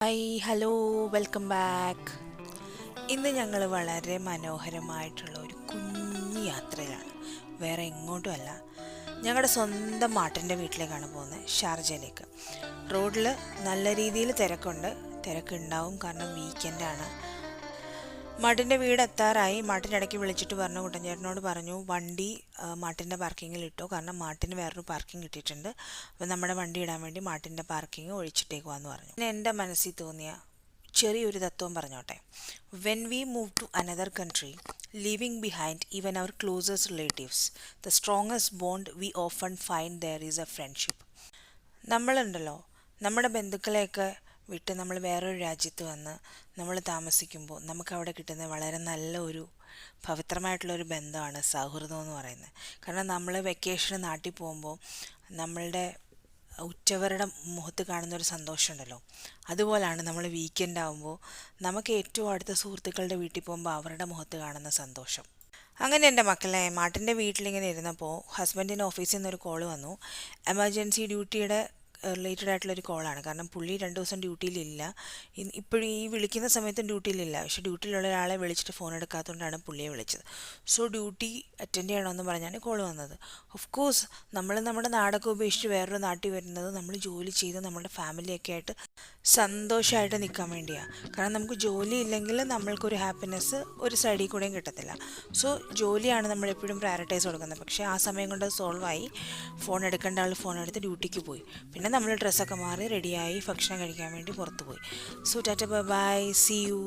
Hi hello welcome back. ഇന്ന് ഞങ്ങൾ വളരെ മനോഹരമായിട്ടുള്ള ഒരു കുഞ്ഞു യാത്രയിലാണ്. വേറെ എങ്ങോട്ടും അല്ല, ഞങ്ങളുടെ സ്വന്തം മാട്ടൻ്റെ വീട്ടിലേക്കാണ് പോകുന്നത്, ഷാർജയിലേക്ക്. റോഡിൽ നല്ല രീതിയിൽ തിരക്കുണ്ടാവും, കാരണം വീക്കെൻഡാണ്. മാട്ടിൻ്റെ വീട് എത്താറായി. മാട്ടിൻ്റെ ഇടയ്ക്ക് വിളിച്ചിട്ട് പറഞ്ഞു, കുട്ടൻചേട്ടനോട് പറഞ്ഞു വണ്ടി മാട്ടിൻ്റെ പാർക്കിങ്ങിൽ ഇട്ടോ, കാരണം മാട്ടിന് വേറൊരു പാർക്കിംഗ് കിട്ടിയിട്ടുണ്ട്. അപ്പോൾ നമ്മുടെ വണ്ടി ഇടാൻ വേണ്ടി മാട്ടിൻ്റെ പാർക്കിംഗ് ഒഴിച്ചിട്ടേക്കുവാന്ന് പറഞ്ഞു. പിന്നെ എൻ്റെ മനസ്സിൽ തോന്നിയ ചെറിയൊരു തത്വം പറഞ്ഞോട്ടെ. When we move to another country, leaving behind even our closest relatives, the strongest bond we often find there is a friendship. നമ്മളുണ്ടല്ലോ, നമ്മുടെ ബന്ധുക്കളെയൊക്കെ വിട്ട് നമ്മൾ വേറൊരു രാജ്യത്ത് വന്ന് നമ്മൾ താമസിക്കുമ്പോൾ നമുക്കവിടെ കിട്ടുന്ന വളരെ നല്ല ഒരു പവിത്രമായിട്ടുള്ളൊരു ബന്ധമാണ് സൗഹൃദം എന്ന് പറയുന്നത്. കാരണം നമ്മൾ വെക്കേഷന് നാട്ടിൽ പോകുമ്പോൾ നമ്മളുടെ ഉറ്റവരുടെ മുഖത്ത് കാണുന്നൊരു സന്തോഷമുണ്ടല്ലോ, അതുപോലാണ് നമ്മൾ വീക്കെൻഡ് ആകുമ്പോൾ നമുക്ക് ഏറ്റവും അടുത്ത സുഹൃത്തുക്കളുടെ വീട്ടിൽ പോകുമ്പോൾ അവരുടെ മുഖത്ത് കാണുന്ന സന്തോഷം. അങ്ങനെ എൻ്റെ മക്കളെ മാട്ടിൻ്റെ വീട്ടിലിങ്ങനെ ഇരുന്നപ്പോൾ ഹസ്ബൻഡിൻ്റെ ഓഫീസിൽ നിന്നൊരു കോൾ വന്നു. എമർജൻസി ഡ്യൂട്ടിയുടെ റിലേറ്റഡ് ആയിട്ടുള്ളൊരു കോളാണ്. കാരണം പുള്ളി 2 ദിവസം ഡ്യൂട്ടിയിലില്ല. ഇപ്പോഴും ഈ വിളിക്കുന്ന സമയത്തും ഡ്യൂട്ടിയിലില്ല. പക്ഷേ ഡ്യൂട്ടിയിലുള്ള ഒരാളെ വിളിച്ചിട്ട് ഫോൺ എടുക്കാത്തതുകൊണ്ടാണ് പുള്ളിയെ വിളിച്ചത്. സോ ഡ്യൂട്ടി അറ്റൻഡ് ചെയ്യണമെന്ന് പറഞ്ഞാണ് കോൾ വന്നത്. ഓഫ് കോഴ്സ് നമ്മൾ നമ്മുടെ നാടൊക്കെ ഉപേക്ഷിച്ച് വേറൊരു നാട്ടിൽ വരുന്നത് നമ്മൾ ജോലി ചെയ്ത് നമ്മുടെ ഫാമിലിയൊക്കെ ആയിട്ട് സന്തോഷമായിട്ട് നിൽക്കാൻ വേണ്ടിയാണ്. കാരണം നമുക്ക് ജോലി ഇല്ലെങ്കിൽ നമ്മൾക്കൊരു ഹാപ്പിനെസ് ഒരു സൈഡിൽ കൂടെയും കിട്ടത്തില്ല. സോ ജോലിയാണ് നമ്മളെപ്പോഴും പ്രയോറിറ്റൈസ് കൊടുക്കുന്നത്. പക്ഷേ ആ സമയം കൊണ്ട് സോൾവ് ആയി. ഫോൺ എടുക്കേണ്ട ആൾ ഫോൺ എടുത്ത് ഡ്യൂട്ടിക്ക് പോയി. പിന്നെ നമ്മൾ ഡ്രസ്സൊക്കെ മാറി റെഡിയായി ഭക്ഷണം കഴിക്കാൻ വേണ്ടി പുറത്ത് പോയി. So tata bye bye, see U.